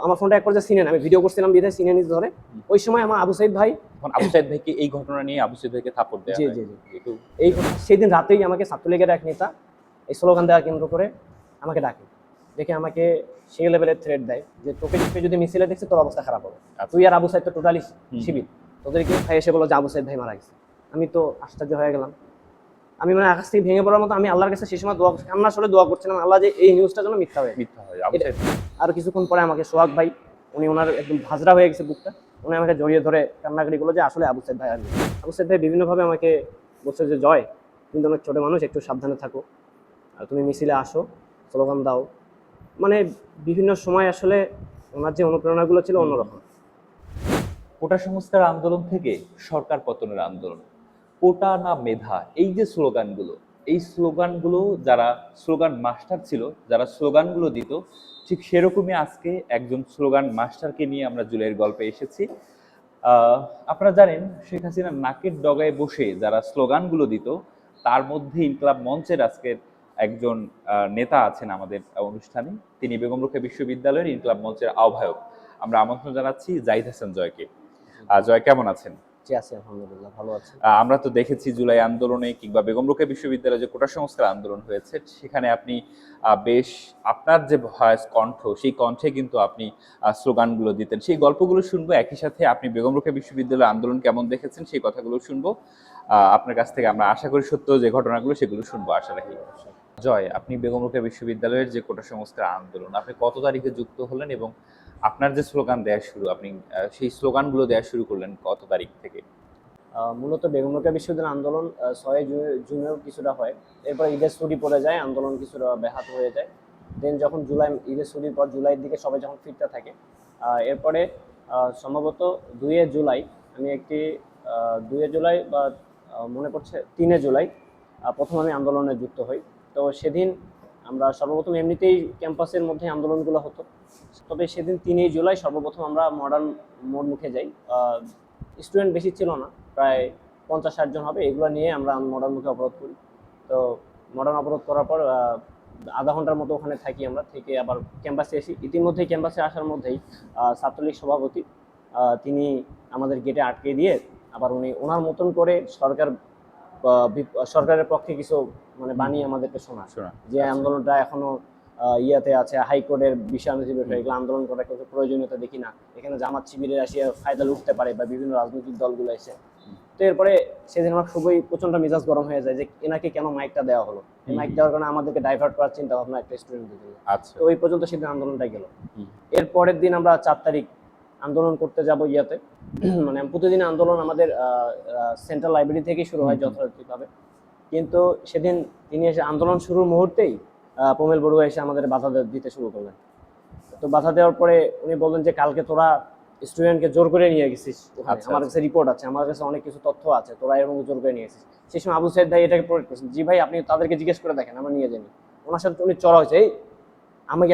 আমার ফোনটা এক পর্যায়ে সিনে আমি ভিডিও করছিলাম বিধায় সিনে নিজ ধরে। ওই সময় আমার আবু সাইদ ভাই, আবু সাইদ ভাইকে এই ঘটনা নিয়ে আবু সাইদ ভাইকে থাপ্পড় দেওয়া জি হয়। জি জি এই সেদিন রাতেই আমাকে ছাত্রলীগের এক নেতা এই স্লোগান দেওয়া কেন্দ্র করে আমাকে ডাকে, দেখে আমাকে সেই লেভেলের থ্রেট দেয় যে তোকে যদি মিছিলে দেখছি তোর অবস্থা খারাপ হবে, তুই আর আবু সাইদ তো টোটালি শিবির, তোদেরকে ভাই এসে বলো যে আবু সাইদ ভাই মারা গেছে। আমি তো আশ্চর্য হয়ে গেলাম, আমি মানে আকাশ থেকে ভেঙে পড়ার মতো আমি আল্লাহর কাছে সেই সময় কান্না আসলে দোয়া করছিলাম আল্লাহ যে এই নিউজটা যেন মিথ্যা হয়। আর কিছুক্ষণ পরে আমাকে সোহাগ ভাই, উনি ওনার একদম ভাজরা হয়ে গেছে বুকটা, উনি আমাকে জড়িয়ে ধরে কান্নাকাটি করলো যে আসলে আবু সাইদ ভাই আসবে। আবু সাইদ ভাই বিভিন্নভাবে আমাকে বলছে যে জয়, কিন্তু অনেক ছোট মানুষ, একটু সাবধানে থাকো, আর তুমি মিছিলে আসো, স্লোগান দাও, মানে বিভিন্ন সময় আসলে ওনার যে অনুপ্রেরণাগুলো ছিল অন্যরকম। কোটা সংস্কার আন্দোলন থেকে সরকার পতনের আন্দোলন, কোটা না মেধা, এই যে স্লোগানগুলো, এই স্লোগানগুলো যারা স্লোগান মাস্টার ছিল, যারা স্লোগানগুলো দিত, ঠিক সেরকমই আজকে একজন স্লোগান মাস্টারকে নিয়ে আমরা জুলাইয়ের গল্পে এসেছি। আপনারা জানেন শেখ হাসিনা নাকের ডগায় বসে যারা স্লোগানগুলো দিত, তার মধ্যে ইনকলাব মঞ্চের আজকের একজন নেতা আছেন আমাদের অনুষ্ঠানে, তিনি বেগম রোকেয়া বিশ্ববিদ্যালয়ের ইনকলাব মঞ্চের আহ্বায়ক। আমরা আমন্ত্রণ জানাচ্ছি জাহিদ হাসান জয়কে। জয়, কেমন আছেন? জি আছি আলহামদুলিল্লাহ, ভালো আছি। আমরা তো দেখেছি জুলাই আন্দোলনে কিংবা বেগম রোকেয়া বিশ্ববিদ্যালয়ে যে কোটা সংস্কার আন্দোলন হয়েছে, সেখানে আপনি বেশ আপনার যে ভয়েস কণ্ঠ, সেই কণ্ঠে কিন্তু আপনি স্লোগানগুলো দিতেন। সেই গল্পগুলো শুনবো, একই সাথে আপনি বেগম রোকেয়া বিশ্ববিদ্যালয়ের আন্দোলন কেমন দেখেছেন সেই কথাগুলো শুনবো। আপনার কাছ থেকে আমরা আশা করি সত্য যে ঘটনাগুলো সেগুলো শুনবো, আশা রাখি। জয়, আপনি বেগম রোকেয়া বিশ্ববিদ্যালয়ের যে কোটা সংস্কার আন্দোলন, আপনি কত তারিখে যুক্ত হলেন এবং আপনার যে স্লোগান দেওয়া শুরু, আপনি সেই স্লোগানগুলো দেওয়া শুরু করলেন কত তারিখ থেকে? মূলত বেগম রোকেয়া বিশ্ববিদ্যালয় আন্দোলন 6 জুনেও কিছুটা হয়, এরপর ঈদের ছুটি পড়ে যায়, আন্দোলন কিছুটা ব্যাহত হয়ে যায়। দেন যখন জুলাই ঈদের ছুটির পর জুলাইয়ের দিকে সবাই যখন ফিরতে থাকে, এরপরে সম্ভবত 2 জুলাই আমি একটি 2 জুলাই বা মনে পড়ছে 3 জুলাই প্রথম আমি আন্দোলনে যুক্ত হই। তো সেদিন আমরা সর্বপ্রথম এমনিতেই ক্যাম্পাসের মধ্যে আন্দোলনগুলো হতো, তবে সেদিন 3 জুলাই সর্বপ্রথম আমরা মডার্ন মোড় মুখে যাই। স্টুডেন্ট বেশি ছিল না, প্রায় 50-60 জন হবে, এগুলো নিয়ে আমরা মডার্ন মুখে অবরোধ করি। তো মডার্ন অবরোধ করার পর আধা ঘন্টার মতো ওখানে থাকি, আমরা থেকে আবার ক্যাম্পাসে আসি। ইতিমধ্যেই ক্যাম্পাসে আসার মধ্যেই ছাত্রলীগ সভাপতি তিনি আমাদের গেটে আটকে দিয়ে আবার উনি ওনার মতন করে সরকারের পক্ষে কিছু মানে বানিয়ে আমাদেরকে শোনা যে আন্দোলনটা এখনো ইয়াতে আছে, হাইকোর্টের বিষয়ানুযায়ী এগুলো আন্দোলন করার কিছু প্রয়োজনীয়তা দেখি না, এখানে জামাত শিবিরের আসিয়া ফায়দা লুটতে পারে বা বিভিন্ন রাজনৈতিক দলগুলো এসে। তো এরপরে সেদিন আমার খুবই প্রচন্ড মেজাজ গরম হয়ে যায় যে এনাকে কেন মাইকটা দেওয়া হলো, এই মাইক দেওয়ার কারণে আমাদেরকে ডাইভার্ট করার চিন্তা ভাবনা একটা স্টুডেন্টদের জন্য। তো ওই পর্যন্ত সেদিন আন্দোলনটা গেল। এর পরের দিন আমরা 4 তারিখ আন্দোলন করতে যাব ইয়াতে, মানে প্রতিদিন আন্দোলন আমাদের সেন্ট্রাল লাইব্রেরি থেকেই শুরু হয় যথাযথভাবে, কিন্তু সেদিন তিনি এসে আন্দোলন শুরুর মুহূর্তেই প্রমেল বড়ুয়া এসে আমাদের বাধা দিতে শুরু করলেন। তো বাধা দেওয়ার পরে উনি বললেন যে কালকে তোরা স্টুডেন্টকে জোর করে নিয়ে গেছিস, আমার কাছে রিপোর্ট আছে, আমার কাছে অনেক কিছু তথ্য আছে, তোরা এরকম জোর করে নিয়ে গেছিস। সেই সময় আবু সাইদ ভাই এটাকে প্রোটেক্ট করছেন, জি ভাই আপনি তাদেরকে জিজ্ঞেস করে দেখেন, আমরা নিয়ে যাইনি। ওনার সাথে উনি চড়া হয়েছে, এই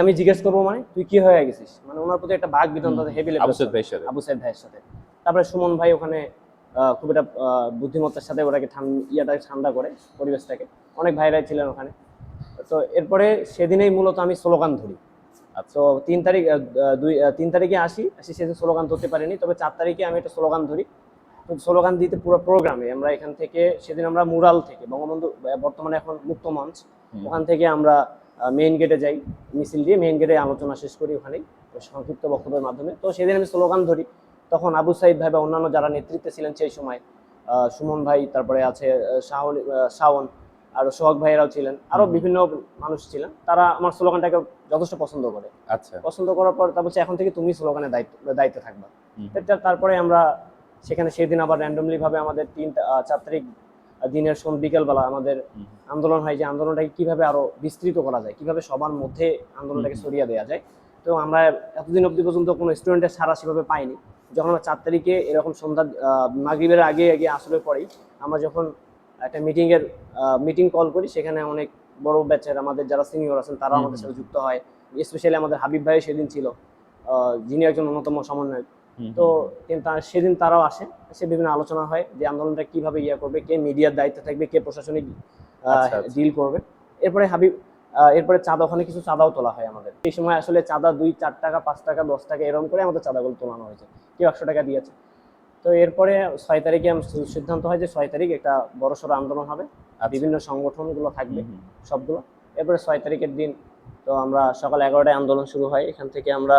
আমি জিজ্ঞেস করবো মানে তুই কি হয়ে গেছিস, মানে ওনার প্রতি একটা বাঘ বিধান হেভি লেভেল আবু সাইদ ভাইয়ের সাথে। তারপরে সুমন ভাই ওখানে খুব একটা বুদ্ধিমত্তার সাথে ওটাকে ইয়াটাকে ঠান্ডা করে পরিবেশটাকে, অনেক ভাইরাই ছিলেন ওখানে। তো এরপরে সেদিনেই মূলত আমি স্লোগান ধরি। তো 3 তারিখে আসি সেদিন স্লোগান ধরতে পারিনি, তবে 4 তারিখে আমি একটা স্লোগান ধরি। তো স্লোগান দিতে পুরো প্রোগ্রামে আমরা এখান থেকে সেদিন আমরা মুরাল থেকে বঙ্গবন্ধু বর্তমানে এখন মুক্ত মঞ্চ, ওখান থেকে আমরা মেইন গেটে যাই, মিছিল দিয়ে মেইন গেটে আলোচনা শেষ করি ওখানেই সংক্ষিপ্ত বক্তব্যের মাধ্যমে। তো সেদিন আমি স্লোগান ধরি, তখন আবু সাইদ ভাই বা অন্যান্য যারা নেতৃত্বে ছিলেন সেই সময়, সুমন ভাই, তারপরে আছে শাওন, আর সোহাগ ভাইয়েরাও ছিলেন, আরো বিভিন্ন মানুষ ছিলেন, তারা আমার স্লোগানটাকে যথেষ্ট পছন্দ করে। পছন্দ করার পর তারপর এখন থেকে তুমি স্লোগানের দায়িত্বে থাকবা। তারপরে আমরা সেখানে সেদিন আবার র্যান্ডমলি ভাবে আমাদের 4 তারিখ দিনের বিকেলবেলা আমাদের আন্দোলন হয়, যে আন্দোলনটাকে কিভাবে আরো বিস্তৃত করা যায়, কিভাবে সবার মধ্যে আন্দোলনটাকে ছড়িয়ে দেওয়া যায়। তো আমরা এতদিন অবধি পর্যন্ত কোনো স্টুডেন্টের সারা সেভাবে পাইনি। যখন আমরা 4 তারিখে এরকম সন্ধ্যা মাগরিবের আগে আসরের পরেই আমরা যখন একটা মিটিং কল করি, সেখানে অনেক বড় ব্যাচের আমাদের যারা সিনিয়র আছেন তারাও আমাদের সাথে যুক্ত হয়। স্পেশালি আমাদের হাবিব ভাই সেদিন ছিল, যিনি একজন অন্যতম সমন্বয়ক। তো কিন্তু সেদিন তারাও আসে, সে বিভিন্ন আলোচনা হয় যে আন্দোলনটা কিভাবে করবে, কে মিডিয়ার দায়িত্বে থাকবে, কে প্রশাসনিক ডিল করবে। এরপরে এরপরে চাঁদা, ওখানে কিছু চাঁদাও তোলা হয় আমাদের। এই সময় আসলে চাঁদা 2-4 টাকা, 5 টাকা, 10 টাকা এরকম করে আমাদের চাঁদাগুলো তোলানো হয়েছে। কেউ 100 টাকা দিয়েছে। তো এরপরে 6 তারিখে সিদ্ধান্ত হয় যে 6 তারিখ একটা বড়সড় আন্দোলন হবে, বিভিন্ন সংগঠনগুলো থাকবে সবগুলো। এরপরে 6 তারিখের দিন তো আমরা সকাল 11টায় আন্দোলন শুরু হয়। এখান থেকে আমরা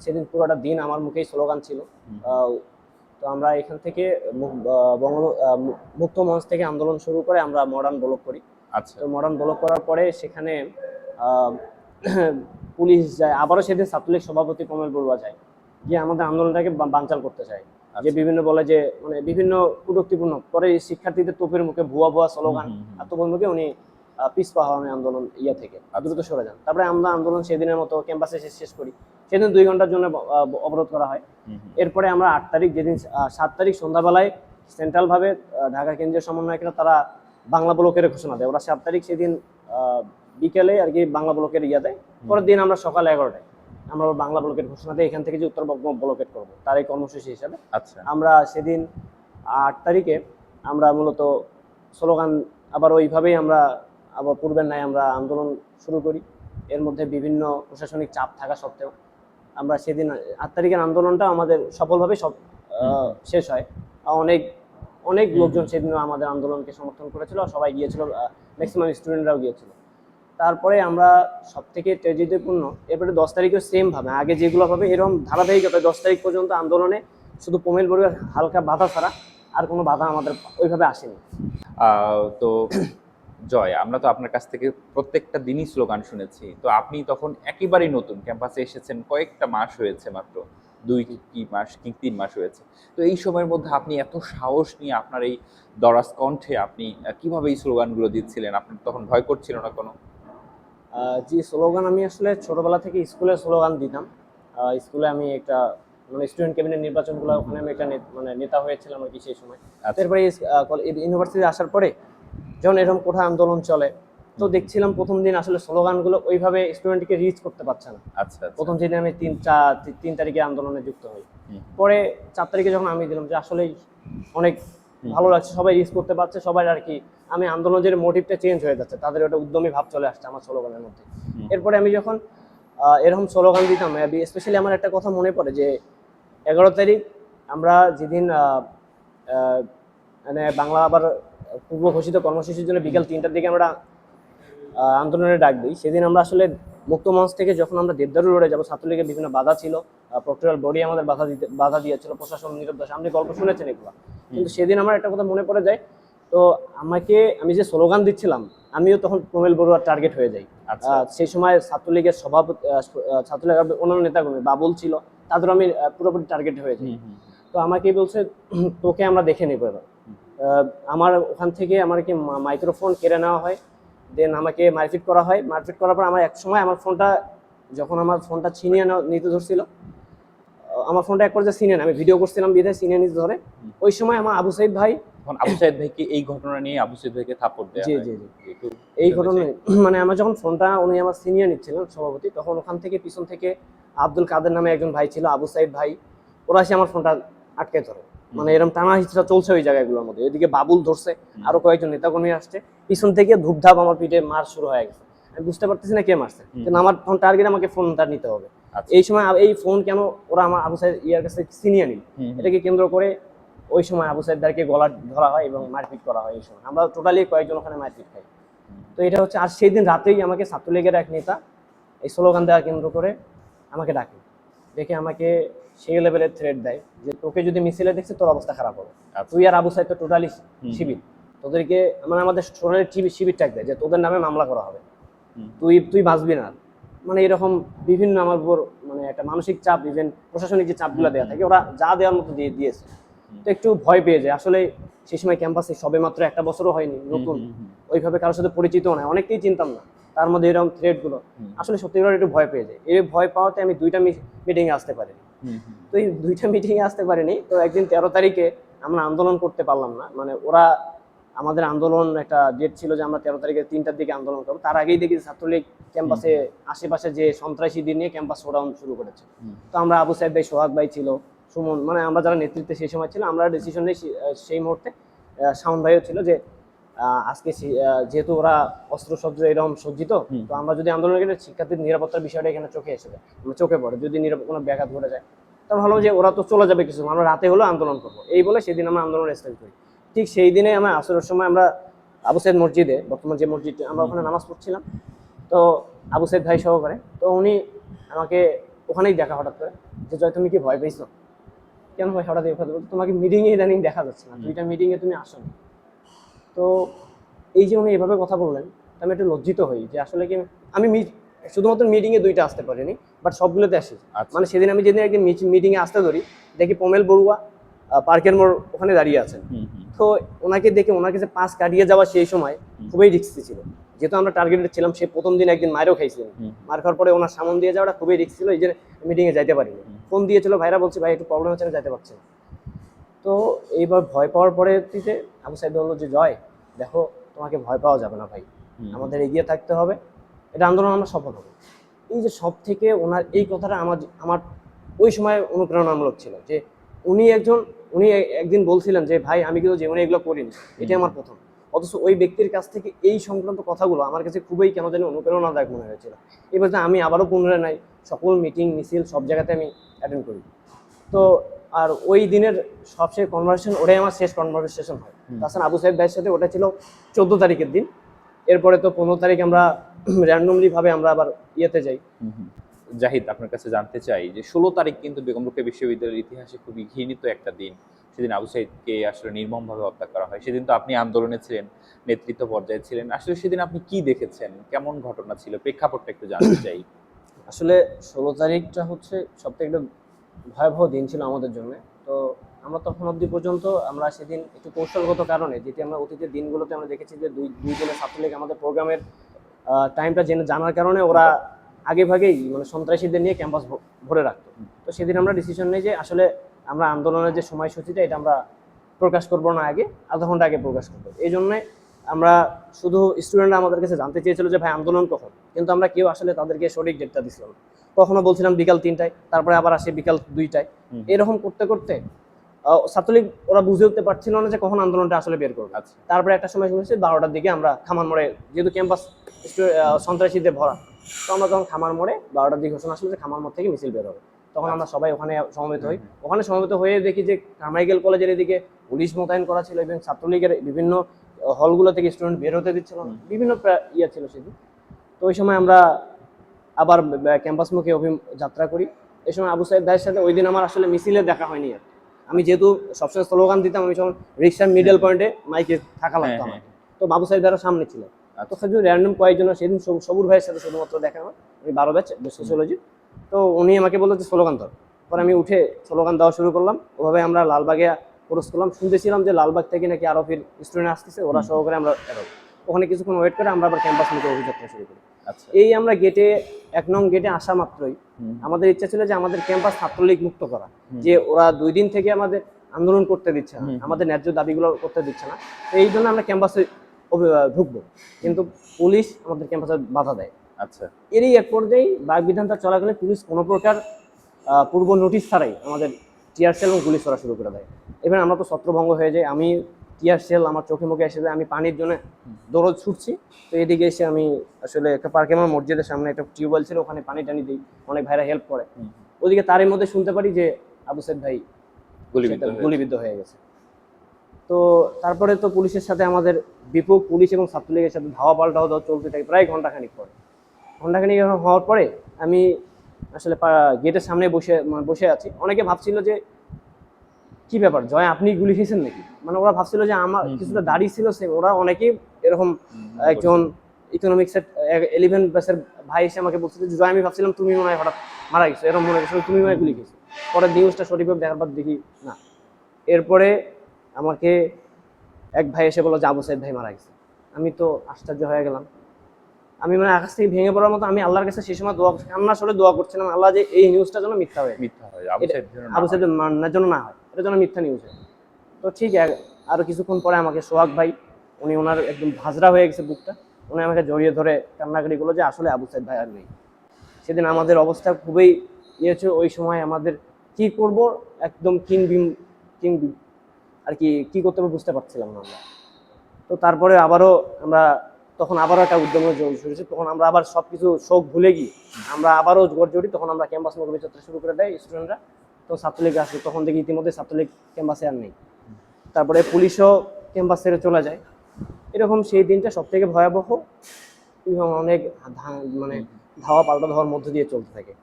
সেদিন পুরোটা দিন আমার মুখেই স্লোগান ছিল। তো আমরা এখান থেকে মুক্ত মঞ্চ থেকে আন্দোলন শুরু করে আমরা মডার্ন ব্লক করি। আচ্ছা। তো মডার্ন ব্লক করার পরে সেখানে আহ, পুলিশ যায়। আবারও সেদিন ছাত্রলীগ সভাপতি কমল বড়ুয়া যায়, গিয়ে আমাদের আন্দোলনটাকে বানচাল করতে চায়। যে বিভিন্ন বলে যে মানে বিভিন্ন কটূক্তিপূর্ণ পরে শিক্ষার্থীদের তোপের মুখে ভুয়া ভুয়া স্লোগান আত্মবন্ধকে উনি পিছপা হওয়ার আন্দোলন থেকে দ্রুত সরে যান। তারপরে আমরা আন্দোলন সেদিনের মতো ক্যাম্পাসে শেষ করি। সেদিন 2 ঘন্টার জন্য অবরোধ করা হয়। এরপরে আমরা 8 তারিখ, যেদিন 7 তারিখ সন্ধ্যাবেলায় সেন্ট্রাল ভাবে ঢাকা কেন্দ্রীয় সমন্বয়করা তারা বাংলা ব্লকের ঘোষণা দেয়। ওরা 7 তারিখ সেদিন বিকেলে আর কি বাংলা ব্লকের দেয়। পরের দিন আমরা সকাল 11টায় আমরা বাংলা ব্লকের ঘোষণা দিই, এখান থেকে যে উত্তরবঙ্গ ব্লকেট করবো তার এই কর্মসূচি হিসাবে। আচ্ছা। আমরা সেদিন 8 তারিখে আমরা মূলত স্লোগান আবার ওইভাবেই আমরা আবার পূর্বের ন্যায় আমরা আন্দোলন শুরু করি। এর মধ্যে বিভিন্ন প্রশাসনিক চাপ থাকা সত্ত্বেও আমরা সেদিন 8 তারিখের আন্দোলনটা আমাদের সফলভাবে শেষ হয়। অনেক অনেক লোকজন সেদিন আমাদের আন্দোলনকে সমর্থন করেছিল, সবাই গিয়েছিল, ম্যাক্সিমাম স্টুডেন্টরাও গিয়েছিল। তারপরে আমরা সব থেকে ট্র্যাজেডিপূর্ণ এরপরে 10 তারিখেও সেম ভাবে আগে যেগুলো হবে এরকম ধারাবাহিকতা 10 তারিখ পর্যন্ত আন্দোলনে শুধু কমিল বড়ুয়ার হালকা বাধা ছাড়া আর কোনো বাধা আমাদের ওইভাবে আসেনি। তো জয়, আমরা তো আপনার কাছ থেকে প্রত্যেকটা দিনই স্লোগান শুনেছি। তো আপনি তখন একেবারেই নতুন, ক্যাম্পাসে এসেছেন কয়েকটা মাস হয়েছে, মাত্র 2 কি 3 মাস হয়েছে। তো এই সময়ের মধ্যে আপনি এত সাহস নিয়ে আপনার এই দরাজ কণ্ঠে আপনি কিভাবে এই স্লোগানগুলো দিচ্ছিলেন? আপনার তখন ভয় করছিল না কোনো? যে স্লোগান আমি আসলে ছোটবেলা থেকে স্কুলে স্লোগান দিতাম। স্কুলে আমি একটা মানে স্টুডেন্ট ক্যাবিনেট নির্বাচনগুলো ওখানে আমি একটা মানে নেতা হয়েছিলাম আর কি সেই সময়। তারপরে ইউনিভার্সিটি আসার পরে যখন এরকম কোঠা আন্দোলন চলে তো দেখছিলাম প্রথম দিন আসলে স্লোগানগুলো ওইভাবে স্টুডেন্টকে রিচ করতে পারছে না। আচ্ছা। প্রথম দিনে আমি 3 তারিখে আন্দোলনে যুক্ত হই। পরে 4 তারিখে যখন আমি দিলাম যে আসলেই অনেক ভালো লাগছে, সবাই রিচ করতে পারছে, সবাই আর কি আমি আন্দোলনের মোটিভটা চেঞ্জ হয়ে যাচ্ছে, তাদের ওটা উদ্যমী ভাব চলে আসছে আমার স্লোগানের মধ্যে। এরপরে আমি যখন এরকম স্লোগান দিতাম, স্পেশালি আমার একটা কথা মনে পড়ে যে 11 তারিখ আমরা যেদিন মানে বাংলা আবার পূর্ব ঘোষিত কর্মসূচির জন্য বিকাল 3টার দিকে আমরা আন্দোলনের ডাক দিই। সেদিন আমরা আসলে মুক্ত মঞ্চ থেকে যখন আমরা দেবদারু রোডে যাবো, ছাত্রলীগের বিভিন্ন বাধা ছিল, প্রক্টোরিয়াল বডি আমাদের বাধা দিয়েছিল, প্রশাসন নীরব দাস, আপনি গল্প শুনেছেন এগুলো। কিন্তু সেদিন আমার একটা কথা মনে পড়ে যায়, তো আমি যে স্লোগান দিচ্ছিলাম আমিও তখন প্রমেল বড়ুয়ার টার্গেট হয়ে যাই। সেই সময় ছাত্রলীগের সভাপতি, ছাত্রলীগের অন্যান্য নেতাকর্মী বাবুল ছিল, তাদের আমি পুরোপুরি টার্গেট হয়ে যাই। তো আমাকে বলছে তোকে আমরা দেখে নেবো এবার। আমার ওখান থেকে আমার কি মাইক্রোফোন কেড়ে নেওয়া হয়, দেন আমাকে মারপিট করা হয়। মারপিট করার পর আমার এক সময় আমার ফোনটা, যখন আমার ফোনটা ছিনিয়ে নিতে ধরছিল, আমার ফোনটা এক পর্যায়ে ছিনিয়ে আমি ভিডিও করছিলাম বিধায় ছিনিয়ে নিতে ধরে। ওই সময় আমার আবু সাইদ ভাই, আবু সাইদ ভাইকে এই ঘটনা নিয়ে আবু সাইদ ভাইকে থাপ্পড় দেয়া হয়? জি এই ঘটনা মানে আমার যখন ফোনটা উনি আমার সিনিয়র নিচ্ছিলেন সভাপতি, তখন ওখান থেকে পিছন থেকে আব্দুল কাদের নামে একজন ভাই ছিল, আবু সাইদ ভাই, ওরা এসে আমার ফোনটা আটকে ধরে। মানে এরকম টানা হিচড়া চলছে ওই জায়গাগুলোর মধ্যে। এদিকে বাবুল ধরছে, আরো কয়েকজন নেতাকর্মী আসছে, পিছন থেকে ধূপধাপ আমার পিঠে মার শুরু হয়ে গেছে। আমি বুঝতে পারতেছি না কে মারছে, কিন্তু আমার ফোন টার্গেট, আমাকে ফোনটা নিতে হবে। এই সময় এই ফোন কেন ওরা আমার আবু সাইদ ইয়ার কাছে ছিনিয়ে নিল, এটাকে কেন্দ্র করে ওই সময় আবু সাইদদারকে গলা ধরা হয় এবং মারপিট করা হয়। এই সময় আমরা টোটালি কয়েকজন ওখানে মারপিট খাই। তো এটা হচ্ছে, আর সেই দিন রাতেই আমাকে ছাত্রলীগের এক নেতা এই স্লোগান দেওয়া কেন্দ্র করে আমাকে ডাকে, দেখে আমাকে সেই লেভেলের থ্রেট দেয় যে তোকে যদি মিছিলে দেখছে তোর অবস্থা খারাপ হবে, তুই আর আবু সাইদ তো টোটালি শিবির, তোদেরকে মানে আমাদের টোটালি শিবির ট্যাগ দেয় যে তোদের নামে মামলা করা হবে, তুই বাঁচবি না। মানে এরকম বিভিন্ন আমার উপর মানে একটা মানসিক চাপ, ইভেন প্রশাসনিক যে চাপগুলো দেওয়া থাকে ওরা যা দেওয়ার মতো দিয়েছে। তো একটু ভয় পেয়ে যায়। আসলে সেই সময় ক্যাম্পাসে সবে মাত্র 1 বছরও হয়নি, নতুন, ওইভাবে কারোর সাথে পরিচিত নয়, অনেককেই চিনতাম না, তার মধ্যে এরকম থ্রেট গুলো আসলে সত্যি করে একটু ভয় পেয়ে যায়। এই ভয় পাওয়াতে আমি 2টা মিটিংয়ে আসতে পারিনি। তো এই 2টা মিটিংয়ে আসতে পারিনি। তো একদিন 13 তারিখে আমরা আন্দোলন করতে পারলাম না, মানে ওরা আমাদের আন্দোলন একটা ডেট ছিল যে আমরা 13 তারিখে 3টার দিকে আন্দোলন করবো, তার আগেই দেখি ছাত্রলীগ ক্যাম্পাসে আশেপাশে যে সন্ত্রাসীদের নিয়ে ক্যাম্পাস শোডাউন শুরু করেছে। তো আমরা আবু সাইদ ভাই, সোহাগ ভাই ছিল, সুমন, মানে আমরা যারা নেতৃত্বে সেই সময় ছিল, আমরা ডিসিশন নেই সেই মুহূর্তে, শাওন ভাইও ছিল যে আজকে যেহেতু ওরা অস্ত্রশস্ত্র এরকম সজ্জিত, তো আমরা যদি আন্দোলনের ক্ষেত্রে শিক্ষার্থীর নিরাপত্তার বিষয়টা এখানে চোখে এসে যায়, আমরা চোখে পড়ে যদি কোনো ব্যাঘাত ঘটে যায়, তখন ভালো যে ওরা তো চলে যাবে কিছু, আমরা রাতে হলেও আন্দোলন করবো, এই বলে সেদিন আমরা আন্দোলন স্টার্ট করি। ঠিক সেই দিনে আমরা আসরের সময় আমরা আবু সাইদ মসজিদে, বর্তমান যে মসজিদ, আমরা ওখানে নামাজ পড়ছিলাম, তো আবু সাইদ ভাই সহকারে, তো উনি আমাকে ওখানেই দেখা হঠাৎ করে, যে জয় তুমি কি ভয় পেয়েছো? কেন ভাই হঠাৎ এই কথা বলছো? তোমাকে মিটিংয়ে ইদানিং দেখা যাচ্ছে না, 2টা মিটিংয়ে তুমি আসোনি। তো এই যে উনি এভাবে কথা বললেন, আমি একটু লজ্জিত হই যে আসলে কি আমি শুধুমাত্র মিটিংয়ে 2টা আসতে পারিনি, বাট সবগুলোতে আসি। মানে সেদিন আমি যেদিন একদিন মিটিংয়ে আসতে ধরি, দেখি পমেল বড়ুয়া পার্কের মোড় ওখানে দাঁড়িয়ে আছেন। তো ওনাকে দেখে ওনার কাছে পাস কাটিয়ে যাওয়া সেই সময় খুবই রিস্কি ছিল, যেহেতু আমরা টার্গেটেড ছিলাম। সে প্রথম দিন একদিন মারও খাইছিলেন, মার খাওয়ার পরে ওনার সামন দিয়ে যাওয়াটা খুবই রিস্ক ছিল, এই যে মিটিংয়ে যাইতে পারিনি। ফোন দিয়েছিল, ভাইরা বলছে ভাই একটু প্রবলেম হচ্ছে, আমি যাইতে পারছি না। তো এইবার ভয় পাওয়ার পরে আবু সাইদ বললো যে জয় দেখো, তোমাকে ভয় পাওয়া যাবে না ভাই, আমাদের এগিয়ে থাকতে হবে, এটা আন্দোলন আমরা সফল হবে। এই যে সব থেকে ওনার এই কথাটা আমার ওই সময় অনুপ্রেরণামূলক ছিল, যে উনি একদিন বলছিলেন যে ভাই আমি কিন্তু জীবনে এগুলো করিনি, এটা আমার প্রথম। অথচ ওই ব্যক্তির কাছ থেকে এই সংক্রান্ত কথাগুলো আমার কাছে খুবই কেন জানি অনুপ্রেরণাদায়ক মনে হয়েছিল। এবার আমি আবারও পুনরায় নাই সকল মিটিং মিছিল সব জায়গাতে আমি অ্যাটেন্ড করি। তো আর ওই দিনের সবচেয়ে কনভারসেশন, ওটাই আমার শেষ কনভারসেশন হয় তাছাড়া আবু সাইদ ভাইয়ের সাথে। ওটা ছিল 14 তারিখের দিন। এরপরে তো 15 তারিখ আমরা র্যান্ডমলি ভাবে আমরা আবার ইয়েতে যাই। জাহিদ, আপনার কাছে জানতে চাই যে 16 তারিখ কিন্তু বেগম রোকেয়া বিশ্ববিদ্যালয়ের ইতিহাসে খুবই ঘৃণিত একটা দিন। সেদিন আবু সাইদকে আসলে নির্মমভাবে হত্যা করা হয়। সেদিন তো আপনি আন্দোলনে ছিলেন, নেতৃত্ব পর্যায়ে ছিলেন। আসলে সেদিন আপনি কি দেখেছেন, কেমন ঘটনা ছিল, প্রেক্ষাপটটা একটু জানতে চাই। আসলে 16 তারিখটা হচ্ছে সবথেকে একটা ভয়াবহ দিন ছিল আমাদের জন্য। তো আমরা তখন অবধি পর্যন্ত আমরা সেদিন একটু কৌশলগত কারণে, যেটি আমরা অতীতের দিনগুলোতে আমরা দেখেছি যে দুই দিনের ছাত্রলীগ আমাদের প্রোগ্রামের টাইমটা জানার কারণে ওরা আগে ভাগেই মানে সন্ত্রাসীদের নিয়ে ক্যাম্পাস ভরে রাখতো। তো সেদিন আমরা ডিসিশন নিই যে আসলে আমরা আন্দোলনের যে সময়সূচিটা এটা আমরা প্রকাশ করবো না, আগে আধা ঘন্টা আগে প্রকাশ করবো। এই জন্যে আমরা শুধু স্টুডেন্টরা আমাদের কাছে জানতে চেয়েছিল যে ভাই আন্দোলন কখন, কিন্তু আমরা কেউ আসলে তাদেরকে সঠিক ডেটটা দিচ্ছিলাম না। কখনো বলছিলাম বিকাল 3টায়, তারপরে আবার আসে বিকাল 2টায়। এরকম করতে করতে ছাত্রলীগ ওরা বুঝে উঠতে পারছিল না যে কখন আন্দোলনটা আসলে বের করবে। তারপরে একটা সময় শুনেছি 12টার দিকে আমরা খামার মোড়ে, যেহেতু ক্যাম্পাস সন্ত্রাসীদের ভরা, তো আমরা যখন খামার মোড়ে 12টার দিকে ঘোষণা আসলো যে খামার মোড় থেকে মিছিল বের হবে, তখন আমরা সবাই ওখানে সমবেত হই। ওখানে সমবেত হয়ে দেখি যে কারমাইকেল কলেজের এদিকে পুলিশ মোতায়েন করা ছিল এবং ছাত্রলীগের বিভিন্ন হলগুলো থেকে স্টুডেন্ট বের হতে দিচ্ছিল না, বিভিন্ন ইয়ে ছিল সেদিন। তো ওই সময় আমরা আবার ক্যাম্পাসমুখী যাত্রা করি। এই সময় আবু সাইদ ভাইয়ের সাথে ওই দিন আমার আসলে মিছিলে দেখা হয়নি। আর আমি যেহেতু সবসময় স্লোগান দিতাম, আমি যখন রিক্সার মিডল পয়েন্টে মাইকে থাকা লাগতো আমার, তো বাবু সাইদ ভাইয়ের সামনে ছিল। তো সেদিন র্যান্ডম কয়েকজন, সেদিন সবুর ভাইয়ের সাথে শুধুমাত্র দেখা হয়, আমি 12 ব্যাচ সোশিওলজি। তো উনি আমাকে বললো যে স্লোগান ধর, পরে আমি উঠে স্লোগান দেওয়া শুরু করলাম। ওভাবে আমরা লালবাগে ক্রস করলাম। শুনতেছিলাম যে লালবাগ থেকে নাকি আরো ফির স্টুডেন্ট আসতেছে, ওরা সহকারে আমরা ওখানে কিছুক্ষণ ওয়েট করে আমরা আবার ক্যাম্পাস মুখে অভিযাত্রা শুরু করি। এই আমরা গেটে 1 নং গেটে আসা মাত্রই আমাদের ইচ্ছা ছিল যে আমাদের ক্যাম্পাস ছাত্রলীগ মুক্ত করা, যে ওরা 2 দিন থেকে আমাদের আন্দোলন করতে দিচ্ছে না, আমাদের ন্যায্য দাবিগুলো করতে দিচ্ছে না। তো এই জন্য আমরা ক্যাম্পাসে ঢুকবো, কিন্তু পুলিশ আমাদের ক্যাম্পাসে বাধা দেয়। আচ্ছা, এরই এক পর্যায়ে বাকবিধানটা চলাকালে পুলিশ কোনো প্রকার পূর্ব নোটিশ ছাড়াই আমাদের টিয়ার সেল এবং গুলি ছোড়া শুরু করে দেয়। এবার আমরা তো ছত্রভঙ্গ হয়ে যাই। আমি টিয়ার সেল আমার চোখে মুখে এসে যায়, আমি পানির জন্য দৌড় ছুটছি। তো এদিকে এসে আমি আসলে একটা পার্কে, আমার মসজিদের সামনে একটা টিউবওয়েল ছিল, ওখানে পানি টানি দিই, অনেক ভাইরা হেল্প করে। ওদিকে তারই মধ্যে শুনতে পারি যে আবু সাইদ ভাই গুলিবিদ্ধ হয়ে গেছে। তো তারপরে তো পুলিশের সাথে আমাদের বিপুল পুলিশ এবং ছাত্রলীগের সাথে ধাওয়া পাল্টাও চলতে থাকে প্রায় ঘন্টাখানিক পরে। ঘন্টাখানিক হওয়ার পরে আমি আসলে গেটের সামনে বসে আছি। অনেকে ভাবছিল যে কি ব্যাপার জয়, আপনি গুলি খেয়েছেন নাকি, মানে ওরা ভাবছিল যে আমার কিছুটা দাড়ি ছিল সেম। ওরা অনেকেই এরকম, একজন ইকোনমিক্সের 11 ব্যাচের ভাই এসে আমাকে বলছিল যে জয়, আমি ভাবছিলাম তুমি মনে হয় হঠাৎ মারা গেছো, এরকম মনে হয়েছিল তুমি মনে হয় গুলি খেয়েছো। পরে নিউজটা সঠিকভাবে দেখার পর দেখি না। এরপরে আমাকে এক ভাই এসে বললো যে আবু সাইদ ভাই মারা গেছে। আমি তো আশ্চর্য হয়ে গেলাম। আমি মানে আকাশ থেকে ভেঙে পড়ার মতো আমি আল্লাহর কাছে সেই সময় কান্না সরে দোয়া করছিলাম, আল্লাহ যে এই নিউজটা যেন মিথ্যা হয়, আবু সাইদ মারার জন্য না হয়, এটা যেন মিথ্যা নিউজ হয়। তো ঠিক আরো কিছুক্ষণ পরে আমাকে সোহাগ ভাই, উনি ওনার একদম ভাজরা হয়ে গেছে বুকটা, উনি আমাকে জড়িয়ে ধরে কান্নাকাটি করলো যে আসলে আবু সাইদ ভাই আর নেই। সেদিন আমাদের অবস্থা খুবই ছিল। ওই সময় আমাদের কি করব একদম কিং আর কি করতে হবে বুঝতে পারছিলাম না আমরা। তো তারপরে আবারও আমরা তখন আবারও একটা উদ্যমে শুরু, তখন আমরা আবার সবকিছু শোক ভুলে গিয়ে আমরা আবারও গড়জড়ি, তখন আমরা ক্যাম্পাস মুখোমুখি যাত্রা শুরু করে দেয় স্টুডেন্টরা। তো ছাত্রলীগ আসবে, তখন দেখি ইতিমধ্যে ছাত্রলীগ ক্যাম্পাসে আর নেই। তারপরে পুলিশও ক্যাম্পাস ছেড়ে চলে যায়। এরকম সেই দিনটা সব থেকে ভয়াবহ এবং অনেক মানে ধাওয়া পাল্টা ধাওয়ার মধ্যে দিয়ে চলতে থাকে।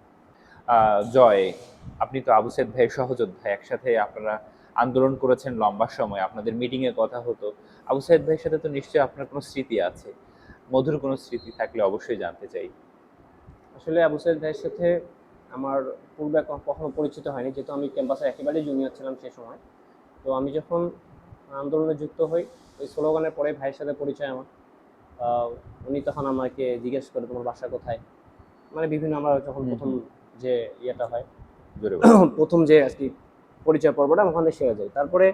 জয়, আপনি তো আবু সাইদ ভাইয়ের সহযোদ্ধা, একসাথে আপনারা আন্দোলন করেছেন লম্বা সময়, আপনাদের মিটিং এ কথা হতো। আবু সাইদ ভাইয়ের সাথে তো নিশ্চয়ই আপনার কোনো স্মৃতি আছে, মধুর কোনো স্মৃতি থাকলে অবশ্যই জানতে চাই। আসলে আবু সাইদ ভাইয়ের সাথে আমার পূর্বে কখনো পরিচিত হয়নি, যেহেতু আমি ক্যাম্পাসে একেবারেই জুনিয়র ছিলাম সেই সময়। তো আমি যখন আন্দোলনে যুক্ত হই, ওই স্লোগানের পরে ভাইয়ের সাথে পরিচয় আমার। উনি তখন আমাকে জিজ্ঞেস করে তোমার বাসা কোথায়, মানে বিভিন্ন আমরা যখন প্রথম যে ইয়েটা হয়, জোরে বলুন। প্রথম যে আর কি পরিচয় পর্বটা আমি ওখান থেকে শিখে যাই। তারপরে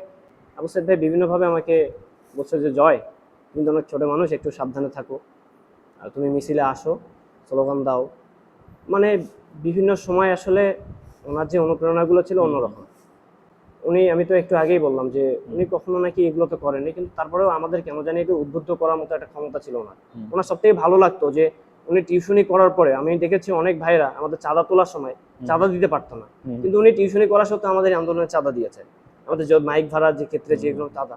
আবু সাইদ ভাই বিভিন্নভাবে আমাকে বলছে যে জয়, তুমি তো অনেক ছোটো মানুষ, একটু সাবধানে থাকো, আর তুমি মিছিলে আসো, স্লোগান দাও। মানে বিভিন্ন সময় আসলে ওনার যে অনুপ্রেরণাগুলো ছিল অন্যরকম। আমি তো একটু আগেই বললাম যে উনি কখনো নাকি এগুলো তো করেননি, কিন্তু তারপরেও আমাদের কেন জানি একটু উদ্বুদ্ধ করার মতো একটা ক্ষমতা ছিল ওনার। ওনার সব থেকে ভালো লাগতো যে উনি টিউশনি করার পরে আমি দেখেছি অনেক ভাইরা আমাদের চাঁদা তোলার সময় চাঁদা দিতে পারতো না, কিন্তু উনি টিউশনি করা সত্ত্বেও আমাদের আন্দোলনের চাঁদা দিয়েছে, আমাদের যে মাইক ভাড়ার যে ক্ষেত্রে যেগুলো চাঁদা।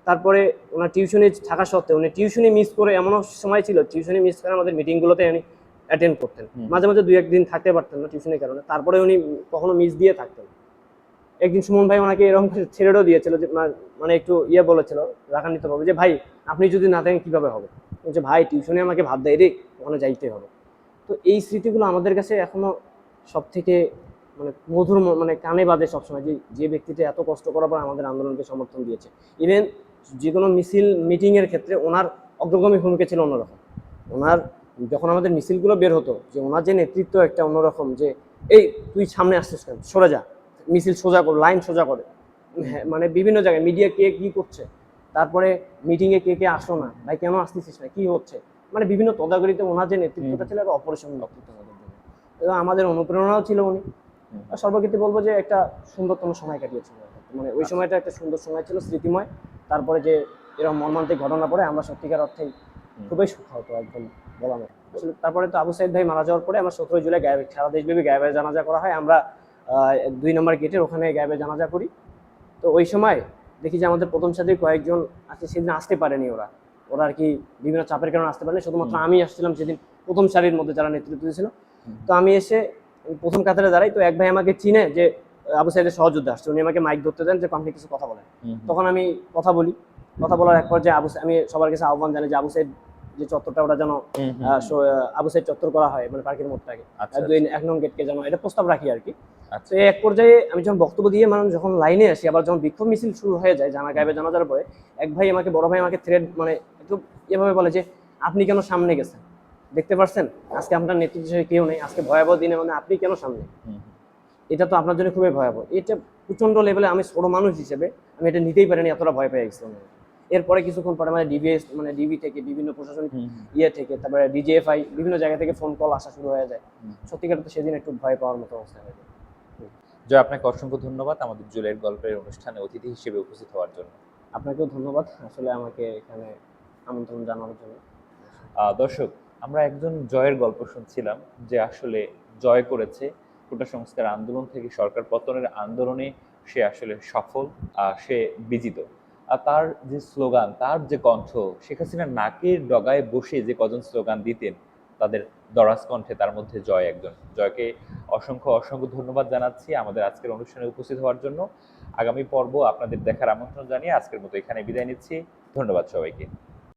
তারপরে ওনার টিউশনি থাকা সত্ত্বেও উনি টিউশনি মিস করে, এমনও সময় ছিল টিউশনি মিস করে আমাদের মিটিংগুলোতে উনি অ্যাটেন্ড করতেন। মাঝে মাঝে 2-1 দিন থাকতে পারতেন না টিউশনের কারণে, তারপরে উনি কখনো মিস দিয়ে থাকতেন। একদিন সুমন ভাই ওনাকে এরকম ছেড়েও দিয়েছিল যে মানে একটু বলেছিল রাগান্বিত ভাবে যে ভাই আপনি যদি না থাকেন কিভাবে হবে, বলছে ভাই টিউশনে আমাকে ভাত দেয় রে, ওখানে যাইতে হবে। তো এই স্মৃতিগুলো আমাদের কাছে এখনো সব থেকে মানে মধুর, মানে কানে বাজে সবসময়, যে যে ব্যক্তিটা এত কষ্ট করার পর আমাদের আন্দোলনকে সমর্থন দিয়েছে। ইভেন যে কোনো মিছিল মিটিংয়ের ক্ষেত্রে ওনার অগ্রগামী ভূমিকা ছিল অন্যরকম। ওনার যখন আমাদের মিছিলগুলো বের হতো, যে ওনার যে নেতৃত্ব একটা অন্যরকম, যে এই তুই সামনে আসছিস কেন, সরে যা, মিছিল সোজা করে, লাইন সোজা করে। হ্যাঁ, মানে বিভিন্ন জায়গায় মিডিয়া কে কি করছে, তারপরে মিটিংয়ে কে কে আসো না ভাই, কেন আসতেছিস না, কি হচ্ছে, মানে বিভিন্ন তদাগরিতে ওনার যে নেতৃত্বটা ছিল একটা অপরিসীম নেতৃত্ব আমাদের জন্য, এবং আমাদের অনুপ্রেরণাও ছিল উনি। আর সর্বক্ষেত্রে বলবো যে একটা সুন্দরতম সময় কাটিয়েছিল, মানে ওই সময়টা একটা সুন্দর সময় ছিল, স্মৃতিময়। তারপরে যে এরকম মর্মান্তিক ঘটনা পরে আমরা সত্যিকার অর্থেই খুবই সুখাহত একদম বলা যায়। আসলে তারপরে তো আবু সাইদ ভাই মারা যাওয়ার পরে আমার 17 জুলাই গায়েবে, সারা দেশব্যাপী গায়েবে জানাজা করা হয়। আমরা 2 নম্বর গেটের ওখানে গায়েবে জানাজা করি। তো ওই সময় দেখি যে আমাদের প্রথম সাথে কয়েকজন আছে, সেদিন আসতে পারেনি, ওরা আর কি বিভিন্ন চাপের কারণে আসতে পারেনি, শুধুমাত্র আমি আসছিলাম সেদিন প্রথম সারির মধ্যে যারা নেতৃত্ব দিয়েছিল। তো আমি এসে প্রথম কাতারে দাঁড়াই, তো এক ভাই আমাকে চিনে যে আবু সাইদের সহযোদ্ধা আসছে, উনি আমাকে মাইক ধরতে দেন যে আপনি কিছু কথা বলেন। তখন আমি কথা বলি, কথা বলার এক পর্যায়ে আমি সবার কাছে আহ্বান জানাই যে আবু সাইদ যে চত্বরটা ওটা যেন আবু সাইদ চত্বর করা হয়, মানে পার্কের মোড়টাকে 1 নং গেটকে যেন এটা প্রস্তাব রাখি আর কি। তো এক পর্যায়ে আমি যখন বক্তব্য দিয়ে মানে যখন লাইনে আসি, আবার যখন বিক্ষোভ মিছিল শুরু হয়ে যায় গায়েবে জানাজার পরে, এক ভাই আমাকে, বড় ভাই আমাকে থ্রেড মানে একটু এভাবে বলে যে আপনি কেন সামনে গেছেন, দেখতে পাচ্ছেন আজকে আপনার নেতৃত্ব হিসেবে কেউ নেই, আজকে ভয়াবহ দিনে মানে আপনি কেন সামনে, এটা তো আপনার জন্য খুবই ভয়াবহ। এটা প্রচন্ড লেভেলে, আমি ছোট মানুষ হিসেবে আমি এটা নিতেই পারিনি, এতটা ভয় পেয়ে গেছিলাম। এরপরে কিছুক্ষণ পরে মানে ডিবি থেকে, বিভিন্ন প্রশাসনিক থেকে, তারপরে ডিজিএফআই, বিভিন্ন জায়গা থেকে ফোন কল আসা শুরু হয়ে যায়। সত্যিকার তো সেদিন একটু ভয় পাওয়ার মতো অবস্থা হয়ে যায়। জয়, আপনাকে অসংখ্য ধন্যবাদ আমাদের জুলাইয়ের গল্পের অনুষ্ঠানে অতিথি হিসেবে উপস্থিত হওয়ার জন্য। আপনাকেও ধন্যবাদ আসলে আমাকে এখানে আমন্ত্রণ জানানোর জন্য। দর্শক, আমরা একজন জয়ের গল্প শুনছিলাম, যে আসলে জয় করেছে কোটা সংস্কার আন্দোলন থেকে সরকার পতনের আন্দোলনে, সে আসলে সফল, সে বিজিত। আর তার যে স্লোগান, তার যে কণ্ঠ, শেখ হাসিনার নাকের ডগায় বসে যে কজন স্লোগান দিতেন তাদের দরাজ কণ্ঠে, তার মধ্যে জয় একজন। জয়কে অসংখ্য অসংখ্য ধন্যবাদ জানাচ্ছি আমাদের আজকের অনুষ্ঠানে উপস্থিত হওয়ার জন্য। আগামী পর্ব আপনাদের দেখার আমন্ত্রণ জানিয়ে আজকের মতো এখানে বিদায় নিচ্ছি। ধন্যবাদ সবাইকে।